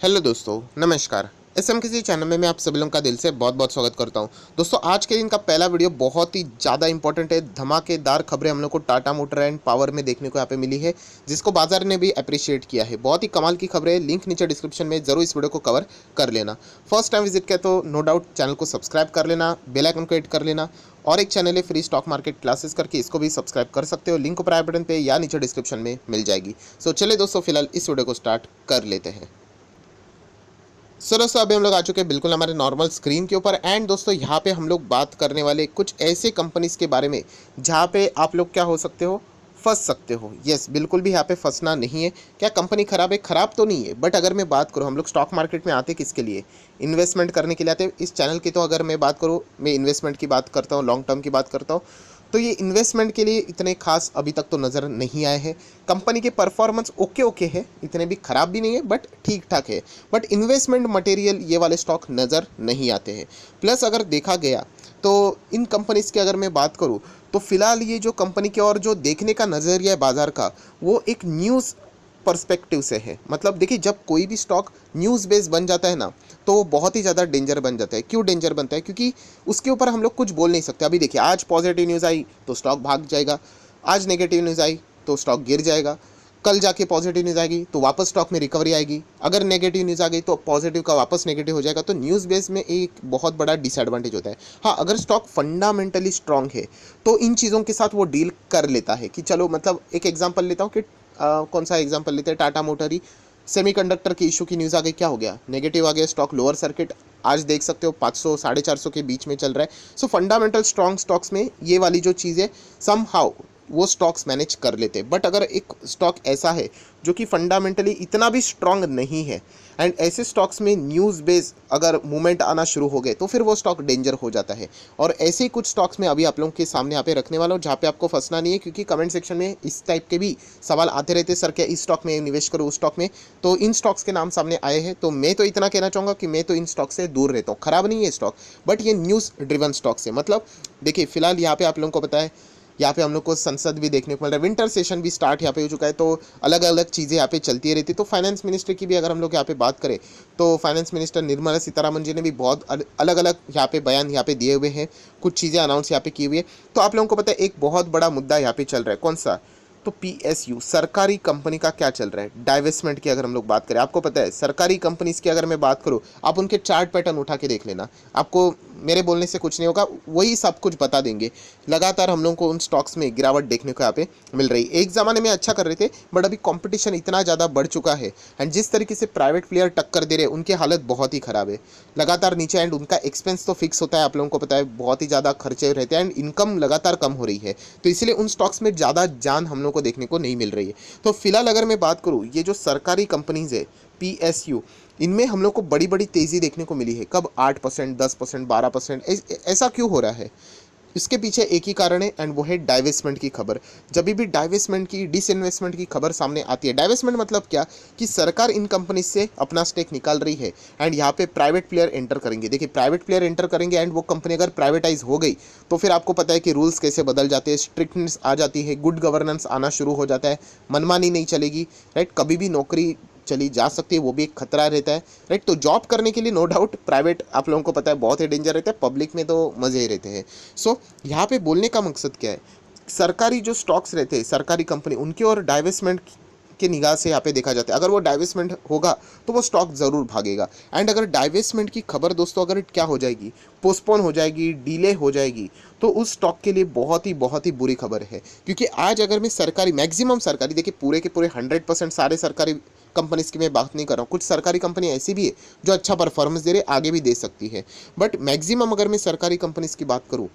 Hello दोस्तों, नमस्कार। SM किसी चैनल में मैं आप सभी लोगों का दिल से बहुत बहुत स्वागत करता हूं। दोस्तों, आज के दिन का पहला वीडियो बहुत ही ज़्यादा इंपॉर्टेंट है। धमाकेदार खबरें हम लोग को टाटा मोटर एंड पावर में देखने को यहाँ पे मिली है, जिसको बाजार ने भी अप्रिशिएट किया है। बहुत ही कमाल की खबरें, लिंक नीचे डिस्क्रिप्शन में जरूर इस वीडियो को कवर कर लेना। फर्स्ट टाइम विजिट किया तो नो डाउट चैनल को सब्सक्राइब कर लेना, बेल आइकन को हिट कर लेना। और एक चैनल है फ्री स्टॉक मार्केट क्लासेस करके, इसको भी सब्सक्राइब कर सकते हो। लिंक ऊपर आई बटन पे या नीचे डिस्क्रिप्शन में मिल जाएगी। सो चलिए दोस्तों, फिलहाल इस वीडियो को स्टार्ट कर लेते हैं। सो दोस्तों, अभी हम लोग आ चुके हैं बिल्कुल हमारे नॉर्मल स्क्रीन के ऊपर। एंड दोस्तों, यहाँ पे हम लोग बात करने वाले कुछ ऐसे कंपनीज के बारे में जहाँ पे आप लोग क्या हो सकते हो, फंस सकते हो। यस, बिल्कुल भी यहाँ पे फंसना नहीं है। क्या कंपनी खराब है? खराब तो नहीं है, बट अगर मैं बात करूँ, हम लोग स्टॉक मार्केट में आते किसके लिए? इन्वेस्टमेंट करने के लिए आते हैं। इस चैनल की तो अगर मैं बात करूँ, मैं इन्वेस्टमेंट की बात करता हूँ, लॉन्ग टर्म की बात करता हूँ, तो ये इन्वेस्टमेंट के लिए इतने खास अभी तक तो नज़र नहीं आए हैं। कंपनी के परफॉर्मेंस ओके ओके है, इतने भी खराब भी नहीं है, बट ठीक ठाक है। बट इन्वेस्टमेंट मटेरियल ये वाले स्टॉक नज़र नहीं आते हैं। प्लस अगर देखा गया तो इन कंपनीज की अगर मैं बात करूँ, तो फिलहाल ये जो कंपनी के और जो देखने का नज़रिया है बाजार का, वो एक न्यूज़ पर्सपेक्टिव से है। मतलब देखिए, जब कोई भी स्टॉक न्यूज़ बेस बन जाता है ना, तो वो बहुत ही ज़्यादा डेंजर बन जाता है। क्यों डेंजर बनता है? क्योंकि उसके ऊपर हम लोग कुछ बोल नहीं सकते। अभी देखिए, आज पॉजिटिव न्यूज़ आई तो स्टॉक भाग जाएगा, आज नेगेटिव न्यूज़ आई तो स्टॉक गिर जाएगा, कल जाके पॉजिटिव न्यूज़ आएगी तो वापस स्टॉक में रिकवरी आएगी, अगर नेगेटिव न्यूज़ आ गई तो पॉजिटिव का वापस नेगेटिव हो जाएगा। तो न्यूज़ बेस में एक बहुत बड़ा डिसएडवांटेज होता है। हाँ, अगर स्टॉक फंडामेंटली स्ट्रांग है तो इन चीज़ों के साथ वो डील कर लेता है कि चलो, मतलब एक एग्जांपल लेता हूँ कि कौन सा एग्जांपल लेते हैं, टाटा मोटर ही। सेमीकंडक्टर की इशू की न्यूज़ आ गई, क्या हो गया? नेगेटिव आ गया, स्टॉक लोअर सर्किट। आज देख सकते हो 500 450 के बीच में चल रहा है। सो फंडामेंटल स्ट्रॉन्ग स्टॉक्स में ये वाली जो चीज़ें सम हाउ वो स्टॉक्स मैनेज कर लेते हैं। बट अगर एक स्टॉक ऐसा है जो कि फंडामेंटली इतना भी स्ट्रांग नहीं है, एंड ऐसे स्टॉक्स में न्यूज़ बेस अगर मूवमेंट आना शुरू हो गए, तो फिर वो स्टॉक डेंजर हो जाता है। और ऐसे ही कुछ स्टॉक्स में अभी आप लोगों के सामने यहाँ पे रखने वाला हूँ, जहाँ पे आपको फंसना नहीं है। क्योंकि कमेंट सेक्शन में इस टाइप के भी सवाल आते रहते, सर क्या इस स्टॉक में निवेश करो, उस स्टॉक में। तो इन स्टॉक्स के नाम सामने आए हैं, तो मैं तो इतना कहना चाहूँगा कि मैं तो इन स्टॉक से दूर रहता हूँ। खराब नहीं है स्टॉक, बट ये न्यूज़ ड्रिवन स्टॉक्स है। मतलब देखिए, फिलहाल यहाँ पे आप लोगों को पता है, यहाँ पे हम लोग को संसद भी देखने को मिल रहा है, विंटर सेशन भी स्टार्ट यहाँ पे हो चुका है। तो अलग अलग चीज़ें यहाँ पे चलती रहती है। तो फाइनेंस मिनिस्टर की भी अगर हम लोग यहाँ पे बात करें, तो फाइनेंस मिनिस्टर निर्मला सीतारामन जी ने भी बहुत अलग अलग यहाँ पे बयान यहाँ पे दिए हुए हैं, कुछ चीज़ें अनाउंस यहाँ पे की हुई है। तो आप लोगों को पता है, एक बहुत बड़ा मुद्दा यहाँ पे चल रहा है, कौन सा? तो पीएसयू सरकारी कंपनी का क्या चल रहा है? डाइवेस्टमेंट की अगर हम लोग बात करें, आपको पता है सरकारी कंपनीज की अगर मैं बात करूं, आप उनके चार्ट पैटर्न उठा के देख लेना, आपको मेरे बोलने से कुछ नहीं होगा, वही सब कुछ बता देंगे। लगातार हम लोगों को उन स्टॉक्स में गिरावट देखने को यहाँ पे मिल रही है। एक ज़माने में अच्छा कर रहे थे, बट अभी कंपटीशन इतना ज़्यादा बढ़ चुका है, एंड जिस तरीके से प्राइवेट प्लेयर टक्कर दे रहे हैं, उनकी हालत बहुत ही ख़राब है। लगातार नीचे, एंड उनका एक्सपेंस तो फिक्स होता है, आप लोगों को पता है, बहुत ही ज़्यादा खर्चे रहते हैं, एंड इनकम लगातार कम हो रही है। तो इसलिए उन स्टॉक्स में ज़्यादा जान हम लोग को देखने को नहीं मिल रही है। तो फिलहाल अगर मैं बात करूँ, ये जो सरकारी कंपनीज है पीएसयू, इनमें हम लोग को बड़ी बड़ी तेज़ी देखने को मिली है। कब? 8%, 10%, 12%। ऐसा क्यों हो रहा है? इसके पीछे एक ही कारण है, एंड वो है डाइवेस्टमेंट की खबर। जब भी डाइवेस्टमेंट की, डिसइन्वेस्टमेंट की खबर सामने आती है, डाइवेस्टमेंट मतलब क्या? कि सरकार इन कंपनी से अपना स्टेक निकाल रही है, एंड यहाँ पे प्राइवेट प्लेयर एंटर करेंगे। देखिए, प्राइवेट प्लेयर एंटर करेंगे, एंड वो कंपनी अगर प्राइवेटाइज हो गई, तो फिर आपको पता है कि रूल्स कैसे बदल जाते हैं, स्ट्रिक्टनेस आ जाती है, गुड गवर्नेंस आना शुरू हो जाता है, मनमानी नहीं चलेगी, राइट? कभी भी नौकरी चली जा सकती है, वो भी एक खतरा रहता है, राइट? तो जॉब करने के लिए नो डाउट प्राइवेट, आप लोगों को पता है, बहुत ही डेंजर रहता है। पब्लिक में तो मज़े ही रहते हैं। सो यहाँ पे बोलने का मकसद क्या है? सरकारी जो स्टॉक्स रहते हैं, सरकारी कंपनी, उनकी और डाइवेस्टमेंट के निगाह से यहाँ पे देखा जाता है। अगर वो डाइवेस्टमेंट होगा तो वो स्टॉक ज़रूर भागेगा। एंड अगर डाइवेस्टमेंट की खबर दोस्तों अगर क्या हो जाएगी, पोस्टपोन हो जाएगी, डिले हो जाएगी, तो उस स्टॉक के लिए बहुत ही बुरी खबर है। क्योंकि आज अगर मैं सरकारी, मैक्सिमम सरकारी, देखिए पूरे के पूरे 100% सारे सरकारी कंपनीज की मैं बात नहीं कर रहा हूँ, कुछ सरकारी कंपनी ऐसी भी है जो अच्छा परफॉर्मेंस दे रहे, आगे भी दे सकती है, बट मैक्सिमम अगर मैं सरकारी कंपनीज की बात करूँ,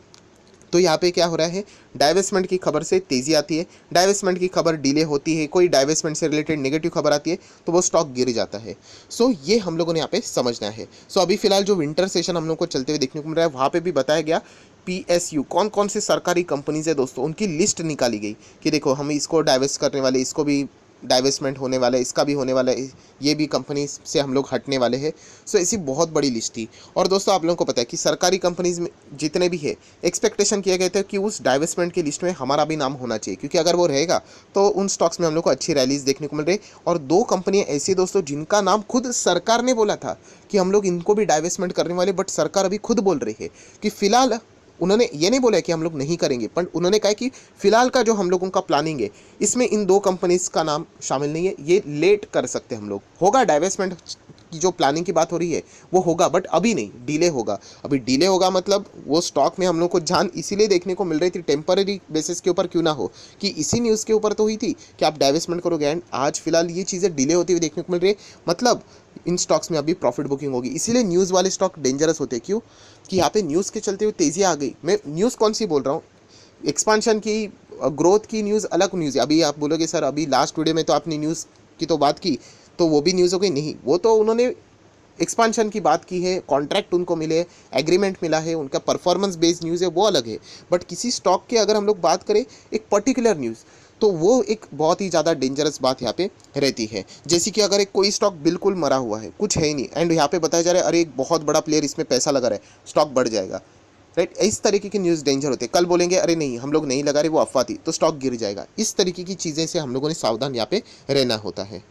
तो यहाँ पे क्या हो रहा है? डाइवेस्टमेंट की खबर से तेज़ी आती है, डाइवेस्टमेंट की खबर डिले होती है, कोई डाइवेस्टमेंट से रिलेटेड नेगेटिव खबर आती है, तो वो स्टॉक गिर जाता है। सो ये हम लोगों ने यहाँ पे समझना है। सो अभी फिलहाल जो विंटर सेशन हम लोग को चलते हुए देखने को मिल रहा है, वहाँ पे भी बताया गया पीएसयू कौन कौन से सरकारी कंपनीज है दोस्तों, उनकी लिस्ट निकाली गई कि देखो, हम इसको डाइवेस्ट करने वाले, इसको भी डाइवेस्टमेंट होने वाला है, इसका भी होने वाला है, ये भी कंपनी से हम लोग हटने वाले हैं। सो ऐसी बहुत बड़ी लिस्ट थी। और दोस्तों आप लोगों को पता है कि सरकारी कंपनीज में जितने भी है एक्सपेक्टेशन किए गए थे कि उस डाइवेस्टमेंट की लिस्ट में हमारा भी नाम होना चाहिए, क्योंकि अगर वो रहेगा तो उन स्टॉक्स में हम लोग को अच्छी रैलीज देखने को मिल रही। और दो कंपनियां ऐसी दोस्तों जिनका नाम खुद सरकार ने बोला था कि हम लोग इनको भी डाइवेस्टमेंट करने वाले, बट सरकार अभी खुद बोल रही है कि फिलहाल उन्होंने ये नहीं बोला कि हम लोग नहीं करेंगे, पर उन्होंने कहा कि फिलहाल का जो हम लोगों का प्लानिंग है इसमें इन दो कंपनीज का नाम शामिल नहीं है, ये लेट कर सकते हम लोग। होगा डाइवेस्टमेंट की जो प्लानिंग की बात हो रही है वो होगा, बट अभी नहीं, डिले होगा। अभी डिले होगा मतलब वो स्टॉक में हम लोग को जान इसीलिए देखने को मिल रही थी, टेम्पररी बेसिस के ऊपर क्यों ना हो, कि इसी न्यूज़ के ऊपर तो हुई थी कि आप डाइवेस्टमेंट करोगे, एंड आज फिलहाल ये चीज़ें डिले होती हुई देखने को मिल रही है। मतलब इन स्टॉक्स में अभी प्रॉफिट बुकिंग होगी, इसीलिए न्यूज़ वाले स्टॉक डेंजरस होते हैं। क्यों? कि यहाँ पे न्यूज़ के चलते हुए तेज़ी आ गई। मैं न्यूज़ कौन सी बोल रहा हूँ, एक्सपांशन की, ग्रोथ की न्यूज़ अलग न्यूज़ है। अभी आप बोलोगे सर अभी लास्ट वीडियो में तो आपने न्यूज़ की तो बात की, तो वो भी न्यूज़ हो गई? नहीं, वो तो उन्होंने एक्सपांशन की बात की है, कॉन्ट्रैक्ट उनको मिले, एग्रीमेंट मिला है, उनका परफॉर्मेंस बेस्ड न्यूज़ है, वो अलग है। बट किसी स्टॉक की अगर हम लोग बात करें एक पर्टिकुलर न्यूज़, तो वो एक बहुत ही ज़्यादा डेंजरस बात यहाँ पे रहती है। जैसे कि अगर एक कोई स्टॉक बिल्कुल मरा हुआ है, कुछ है ही नहीं, एंड यहाँ पे बताया जा रहा है अरे एक बहुत बड़ा प्लेयर इसमें पैसा लगा रहा है, स्टॉक बढ़ जाएगा, राइट? इस तरीके की न्यूज़ डेंजर होते हैं। कल बोलेंगे अरे नहीं हम लोग नहीं लगा रहे, वो अफवाह थी, तो स्टॉक गिर जाएगा। इस तरीके की चीज़ें से हम लोगों ने सावधान यहाँ पे रहना होता है।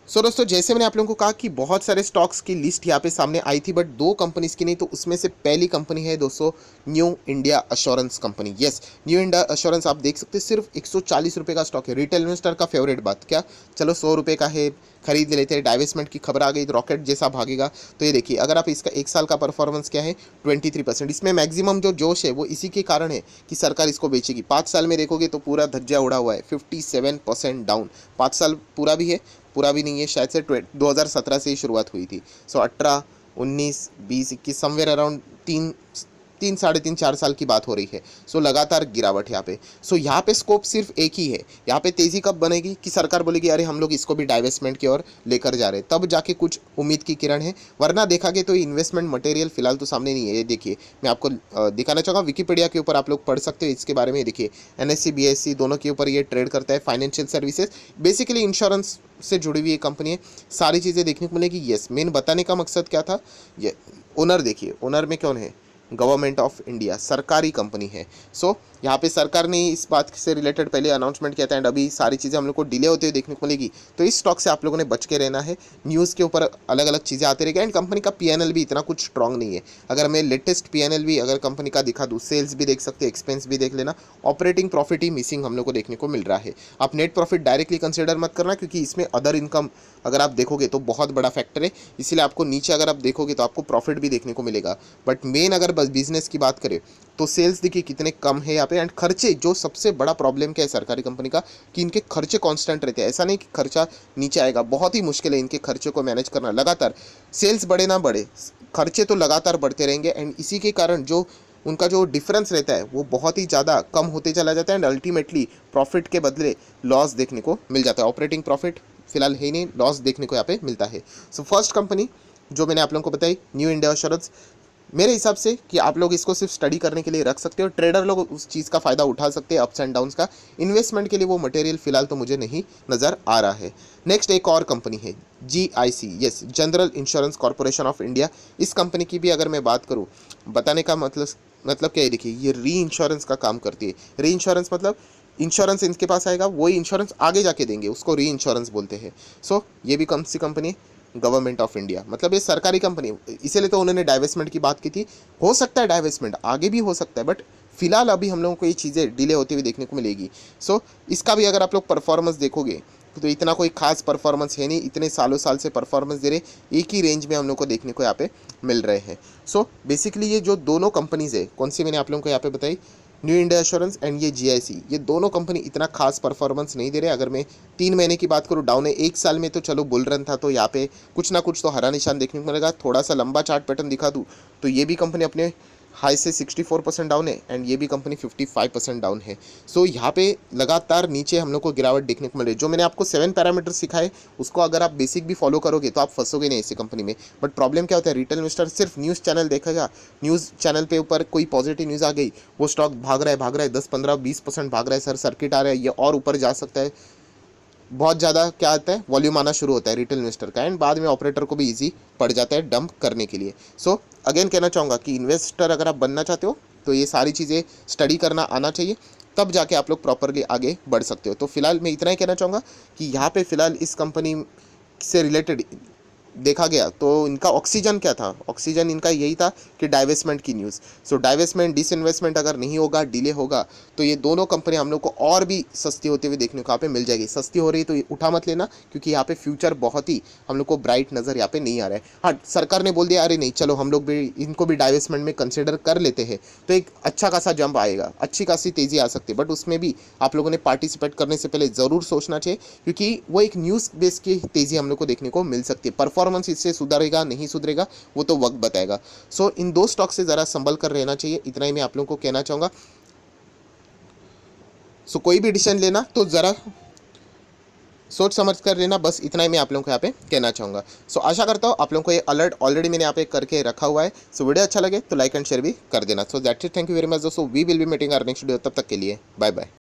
सो दोस्तों जैसे मैंने आप लोगों को कहा कि बहुत सारे स्टॉक्स की लिस्ट यहाँ पे सामने आई थी, बट दो कंपनीज की नहीं, तो उसमें से पहली कंपनी है दोस्तों new India assurance company. Yes, new India assurance आप देख सकते हैं सिर्फ 140 रुपये का स्टॉक है। रिटेल इन्वेस्टर का फेवरेट बात क्या, चलो 100 रुपये का है, खरीद लेते हैं। डाइवेस्टमेंट की खबर आ गई तो रॉकेट जैसा भागेगा। तो ये देखिए अगर आप इसका एक साल का परफॉर्मेंस क्या है 23%, इसमें मैक्सिमम जो जोश है वो इसी के कारण है कि सरकार इसको बेचेगी। 5 साल में देखोगे तो पूरा धज्जा उड़ा हुआ है, 57% डाउन। 5 साल पूरा भी है, पूरा भी नहीं है, शायद से 2017 से ही शुरुआत हुई थी। सो 18, 19, 20, 21 समवेयर अराउंड तीन साढ़े तीन 4 साल की बात हो रही है। सो लगातार गिरावट यहाँ पे। सो यहाँ पे स्कोप सिर्फ एक ही है। यहाँ पे तेज़ी कब बनेगी कि सरकार बोलेगी अरे हम लोग इसको भी डाइवेस्टमेंट की ओर लेकर जा रहे हैं, तब जाके कुछ उम्मीद की किरण है। वरना देखा गया तो इन्वेस्टमेंट मटेरियल फिलहाल तो सामने नहीं है। ये देखिए मैं आपको दिखाना चाहूँगा, विकीपीडिया के ऊपर आप लोग पढ़ सकते हो इसके बारे में। देखिए NSE BSE दोनों के ऊपर ये ट्रेड करता है। फाइनेंशियल सर्विसेज बेसिकली इंश्योरेंस से जुड़ी हुई एक कंपनी है। सारी चीज़ें देखने को मिलेगी। यस, मेन बताने का मकसद क्या था, ये ओनर देखिए, ओनर में कौन है, गवर्नमेंट ऑफ इंडिया, सरकारी कंपनी है। सो यहाँ पे सरकार ने इस बात से रिलेटेड पहले अनाउंसमेंट किया था, एंड अभी सारी चीज़ें हम लोग को डिले होते हुए देखने को मिलेगी। तो इस स्टॉक से आप लोगों ने बच के रहना है। न्यूज़ के ऊपर अलग अलग चीज़ें आती रहेगी, एंड कंपनी का PNL भी इतना कुछ स्ट्रॉन्ग नहीं है। अगर मैं लेटेस्ट PNL भी अगर कंपनी का दिखा दूँ, सेल्स भी देख सकते, एक्सपेंस भी देख लेना, ऑपरेटिंग प्रॉफिट ही मिसिंग हम लोग को देखने को मिल रहा है। आप नेट प्रॉफिट डायरेक्टली कंसिडर मत करना, क्योंकि इसमें अदर इनकम अगर आप देखोगे तो बहुत बड़ा फैक्टर है। इसीलिए आपको नीचे अगर आप देखोगे तो आपको प्रॉफिट भी देखने को मिलेगा। बट मेन अगर बस बिजनेस की बात करें तो सेल्स देखिए कितने कम है यहाँ पे, एंड खर्चे, जो सबसे बड़ा प्रॉब्लम क्या है सरकारी कंपनी का, कि इनके खर्चे कांस्टेंट रहते हैं। ऐसा नहीं कि खर्चा नीचे आएगा, बहुत ही मुश्किल है इनके खर्चे को मैनेज करना। लगातार सेल्स बढ़े ना बढ़े, खर्चे तो लगातार बढ़ते रहेंगे, एंड इसी के कारण जो उनका जो डिफरेंस रहता है वो बहुत ही ज़्यादा कम होते चला जाता है, एंड अल्टीमेटली प्रॉफिट के बदले लॉस देखने को मिल जाता है। ऑपरेटिंग प्रॉफिट फिलहाल है नहीं, लॉस देखने को यहाँ पे मिलता है। सो फर्स्ट कंपनी जो मैंने आप लोगों को बताई न्यू इंडिया एश्योरेंस, मेरे हिसाब से कि आप लोग इसको सिर्फ स्टडी करने के लिए रख सकते हो। ट्रेडर लोग उस चीज़ का फ़ायदा उठा सकते हैं, अप्स एंड डाउन्स का। इन्वेस्टमेंट के लिए वो मटेरियल फिलहाल तो मुझे नहीं नज़र आ रहा है। नेक्स्ट एक और कंपनी है GIC, yes, general insurance corporation of India. इस कंपनी की भी अगर मैं बात करूँ, बताने का मतलब क्या है, देखिए ये री इंश्योरेंस का काम करती है। री इंश्योरेंस मतलब इंश्योरेंस इनके पास आएगा, वही इंश्योरेंस आगे जाके देंगे, उसको री इंश्योरेंस बोलते हैं। सो ये भी कौन सी कंपनी है, गवर्नमेंट ऑफ इंडिया, मतलब ये सरकारी कंपनी। इसीलिए तो उन्होंने डाइवेस्टमेंट की बात की थी। हो सकता है डाइवेस्टमेंट आगे भी हो सकता है, बट फिलहाल अभी हम लोगों को ये चीज़ें डिले होती हुई देखने को मिलेगी। सो इसका भी अगर आप लोग परफॉर्मेंस देखोगे तो इतना कोई खास परफॉर्मेंस है नहीं, इतने साल से परफॉर्मेंस दे रहे, एक ही रेंज में हम लोग को देखने को यहाँ पे मिल रहे हैं। सो बेसिकली ये जो दोनों कंपनीज़ है, कौन सी मैंने आप लोगों को यहाँ पे बताई, न्यू इंडिया एश्योरेंस एंड ये GIC, ये दोनों कंपनी इतना खास परफॉर्मेंस नहीं दे रहे। अगर मैं 3 महीने की बात करूँ डाउन है, 1 साल में तो चलो बुल रन था, तो यहाँ पे कुछ ना कुछ तो हरा निशान देखने को मिलेगा। थोड़ा सा लंबा चार्ट पैटर्न दिखा दूँ तो ये भी कंपनी अपने हाई से 64% डाउन है, एंड ये भी कंपनी 55% डाउन है। सो यहाँ पे लगातार नीचे हम लोग को गिरावट देखने को मिल रही है। जो मैंने आपको 7 पैरामीटर सिखाए उसको अगर आप बेसिक भी फॉलो करोगे तो आप फंसोगे नहीं ऐसी कंपनी में। बट प्रॉब्लम क्या होता है, रिटेल इन्वेस्टर सिर्फ न्यूज़ चैनल देखेगा, न्यूज़ चैनल पे ऊपर कोई पॉजिटिव न्यूज़ आ गई, वो स्टॉक भाग रहा है 10, 15, 20% भाग रहा है, सर सर्किट आ रहा है, ये और ऊपर जा सकता है। बहुत ज़्यादा क्या आता है, वॉल्यूम आना शुरू होता है रिटेल इन्वेस्टर का, एंड बाद में ऑपरेटर को भी ईजी पड़ जाता है डंप करने के लिए। सो अगेन कहना चाहूँगा कि इन्वेस्टर अगर आप बनना चाहते हो तो ये सारी चीज़ें स्टडी करना आना चाहिए, तब जाके आप लोग प्रॉपरली आगे बढ़ सकते हो। तो फिलहाल मैं इतना ही कहना चाहूँगा कि यहाँ पे फिलहाल इस कंपनी से रिलेटेड देखा गया तो इनका ऑक्सीजन क्या था, ऑक्सीजन इनका यही था कि डाइवेस्टमेंट की न्यूज़। सो डाइवेस्टमेंट डिसइन्वेस्टमेंट अगर नहीं होगा, डिले होगा, तो ये दोनों कंपनी हम लोग को और भी सस्ती होते हुए देखने को यहाँ पे मिल जाएगी। सस्ती हो रही तो ये उठा मत लेना, क्योंकि यहाँ पे फ्यूचर बहुत ही हम लोग को ब्राइट नज़र यहाँ पे नहीं आ रहा है। हाँ, सरकार ने बोल दिया अरे नहीं चलो हम लोग भी इनको भी डाइवेस्टमेंट में कंसिडर कर लेते हैं, तो एक अच्छा खासा जंप आएगा, अच्छी खासी तेज़ी आ सकती है। बट उसमें भी आप लोगों ने पार्टिसिपेट करने से पहले ज़रूर सोचना चाहिए, क्योंकि वो एक न्यूज़ बेस की तेज़ी हम लोग को देखने को मिल सकती है। परफॉर्मेंस इससे सुधरेगा नहीं सुधरेगा वो तो वक्त बताएगा। सो इन दो स्टॉक से ज़रा संभल कर रहना चाहिए, इतना ही मैं आप लोगों को कहना चाहूँगा। सो कोई भी डिसीजन लेना तो ज़रा सोच समझ कर लेना, बस इतना ही मैं आप लोगों को यहाँ पे कहना चाहूँगा। सो आशा करता हूँ आप लोगों को ये अलर्ट ऑलरेडी मैंने यहाँ पे करके रखा हुआ है। सो वीडियो अच्छा लगे तो लाइक एंड शेयर भी कर देना। So that's it, thank you very much दोस्तों, we will be meeting our next video, तब तक के लिए बाय बाय।